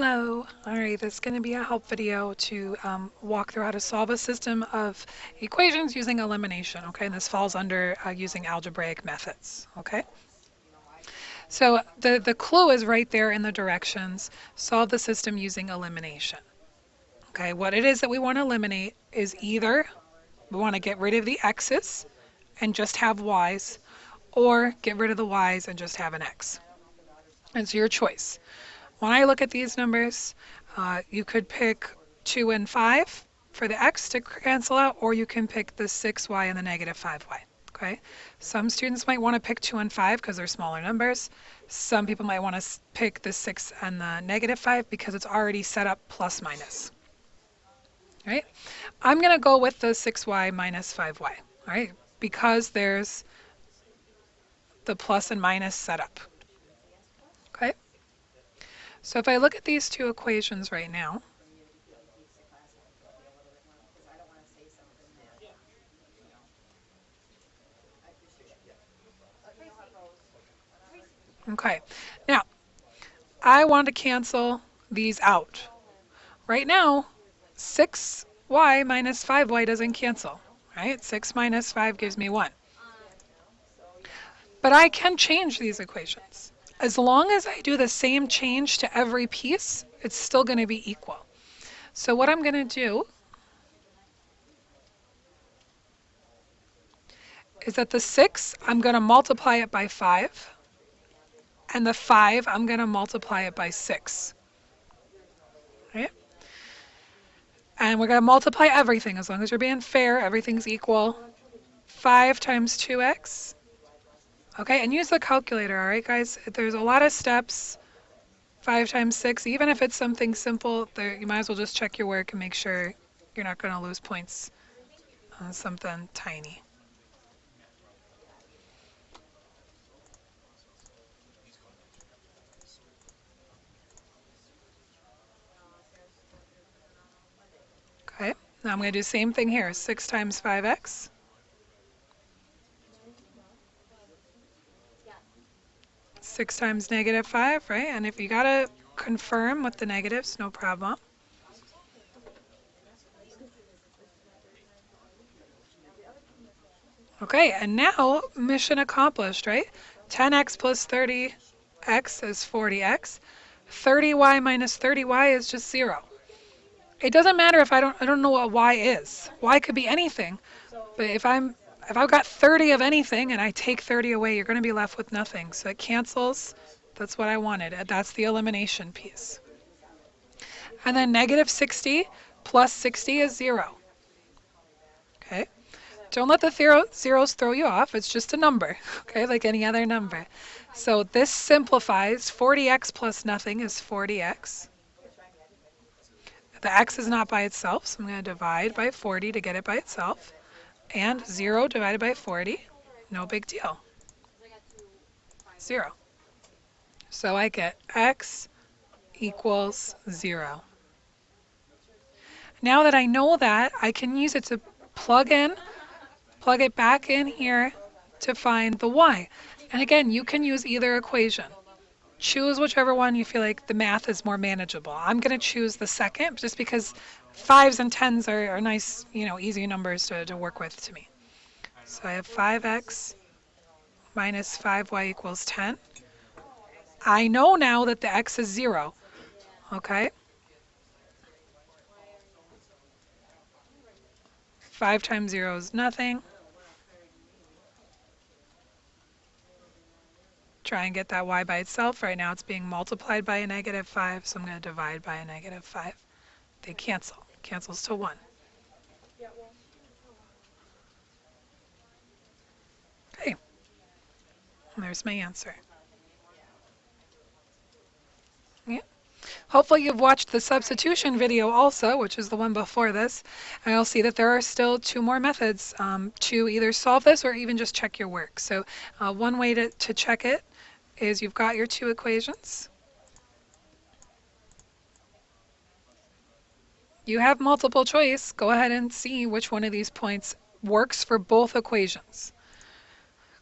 Hello. All right, this is going to be a help video to walk through how to solve a system of equations using elimination. Okay, and this falls under using algebraic methods. Okay, so the clue is right there in the directions. Solve the system using elimination. Okay, what it is that we want to eliminate is either we want to get rid of the x's and just have y's, or get rid of the y's and just have an x. It's your choice. When I look at these numbers, you could pick 2 and 5 for the x to cancel out, or you can pick the 6y and the negative 5y. Okay? Some students might want to pick 2 and 5 because they're smaller numbers. Some people might want to pick the 6 and the negative 5 because it's already set up plus minus. All right? I'm going to go with the 6y minus 5y. All right? Because there's the plus and minus set up. Okay? So if I look at these two equations right now, okay, now I want to cancel these out. Right now, 6y minus 5y doesn't cancel, right? 6 minus 5 gives me 1. But I can change these equations. As long as I do the same change to every piece, it's still going to be equal. So what I'm going to do is that the 6, I'm going to multiply it by 5, and the 5, I'm going to multiply it by 6. Right? And we're going to multiply everything. As long as you're being fair, everything's equal. 5 times 2x. Okay, and use the calculator, all right, guys? There's a lot of steps. 5 times 6, even if it's something simple, you might as well just check your work and make sure you're not going to lose points on something tiny. Okay, now I'm going to do the same thing here. 6 times 5x. 6 times negative 5, right? And if you got to confirm with the negatives, no problem. Okay, and now mission accomplished, right? 10x plus 30x is 40x. 30y minus 30y is just 0. It doesn't matter if I don't know what y is. Y could be anything. But if I've got 30 of anything and I take 30 away, you're going to be left with nothing. So it cancels. That's what I wanted. That's the elimination piece. And then negative 60 plus 60 is 0. Okay? Don't let the zeros throw you off. It's just a number, okay, like any other number. So this simplifies. 40x plus nothing is 40x. The x is not by itself, so I'm going to divide by 40 to get it by itself. And 0 divided by 40, no big deal. 0. So I get x equals 0. Now that I know that, I can use it to plug it back in here to find the y. And again, you can use either equation. Choose whichever one you feel like the math is more manageable. I'm going to choose the second just because 5s and 10s are nice, easy numbers to work with to me. So I have 5x minus 5y equals 10. I know now that the x is 0. Okay? 5 times 0 is nothing. Try and get that y by itself. Right now it's being multiplied by a negative 5, so I'm going to divide by a negative 5. They cancel. Cancels to 1. Okay. And there's my answer. Yeah. Hopefully you've watched the substitution video also, which is the one before this, and you'll see that there are still 2 more methods to either solve this or even just check your work. So one way to check it is you've got your 2 equations. You have multiple choice. Go ahead and see which one of these points works for both equations.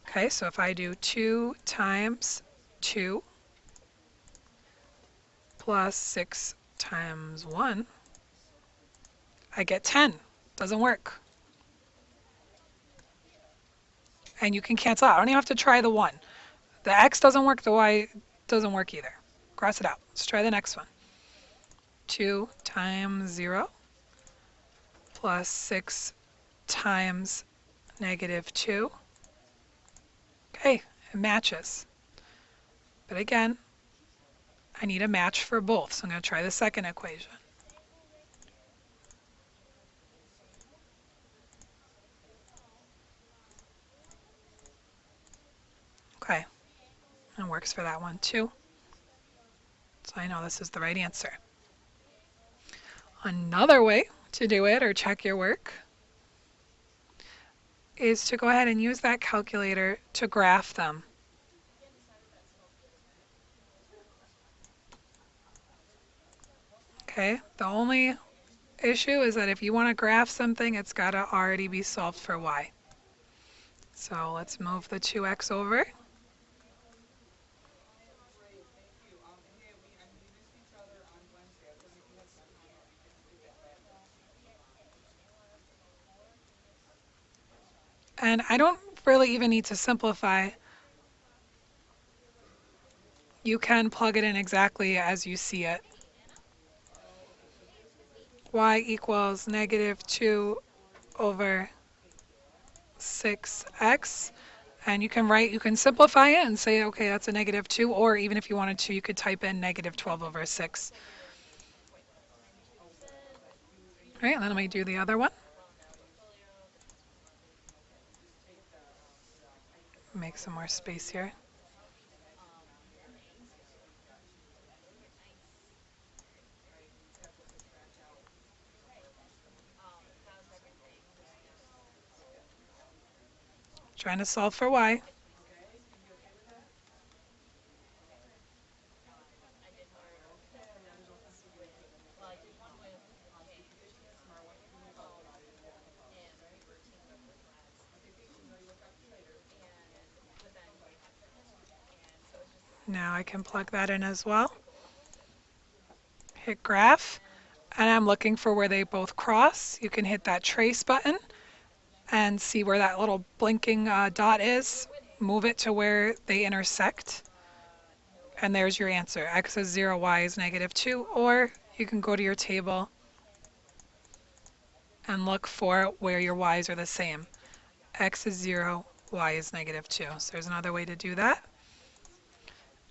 Okay, so if I do 2 times 2 plus 6 times 1, I get 10. Doesn't work. And you can cancel out. I don't even have to try the 1. The x doesn't work, the y doesn't work either. Cross it out. Let's try the next one. 2 times 0 plus 6 times negative 2. Okay, it matches. But again, I need a match for both, so I'm going to try the second equation. Okay, it works for that one too. So I know this is the right answer. Another way to do it, or check your work, is to go ahead and use that calculator to graph them. Okay, the only issue is that if you want to graph something, it's got to already be solved for y. So let's move the 2x over. And I don't really even need to simplify. You can plug it in exactly as you see it. Y equals negative 2 over 6x. And you can simplify it and say, okay, that's a negative 2, or even if you wanted to, you could type in negative 12 over 6. All right, then let me do the other one. Make some more space here. Trying to solve for y. Now I can plug that in as well. Hit graph, and I'm looking for where they both cross. You can hit that trace button and see where that little blinking dot is. Move it to where they intersect. And there's your answer. X is 0, y is negative 2. Or you can go to your table and look for where your y's are the same. X is 0, y is negative 2. So there's another way to do that.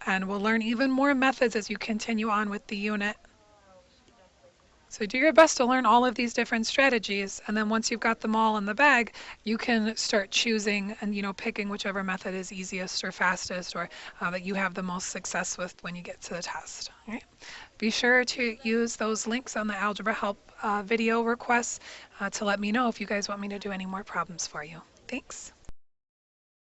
And we'll learn even more methods as you continue on with the unit. So do your best to learn all of these different strategies, and then once you've got them all in the bag, you can start choosing and picking whichever method is easiest or fastest, or that you have the most success with when you get to the test. All right? Be sure to use those links on the Algebra Help video requests to let me know if you guys want me to do any more problems for you. Thanks.